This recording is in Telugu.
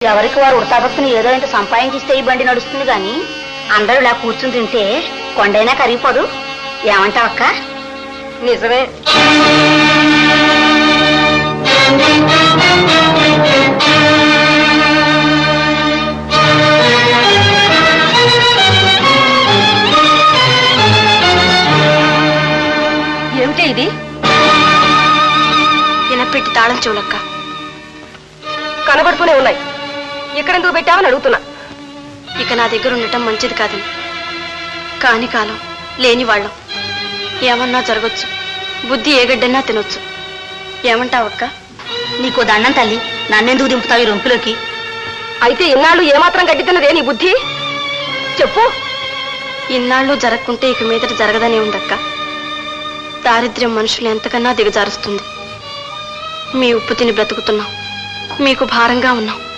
ఎవరికి వారు ఉడతాభక్తిని ఏదో ఇంత సంపాదించిస్తే ఈ బండి నడుస్తుంది గాని అందరూ ఇలా కూర్చుని తింటే కొండైనా కరిగిపోదు. ఏమంటావక్క? నిజమే. ఏమిటి ఇది? వినపెట్టి తాళం చెవులక్క. కనబడుతూనే ఉన్నాయి. ఎక్కడెందుకు పెట్టావని అడుగుతున్నా. ఇక నా దగ్గర ఉండటం మంచిది కాదని. కాని కాలం లేని వాళ్ళం. ఏమన్నా జరగచ్చు. బుద్ధి ఏగడ్డన్నా తినొచ్చు. ఏమంటావక్క? నీకో దండం తల్లి, నన్నెందుకు దింపుతావు ఈ రొంపులోకి? అయితే ఇన్నాళ్ళు ఏమాత్రం గడ్డితున్నదే నీ బుద్ధి? చెప్పు. ఇన్నాళ్ళు జరగకుంటే ఇక మీదట జరగదనే ఉందక్క. దారిద్ర్యం మనుషులు ఎంతకన్నా దిగజారుస్తుంది. మీ ఉప్పు తిని బ్రతుకుతున్నాం. మీకు భారంగా ఉన్నాం.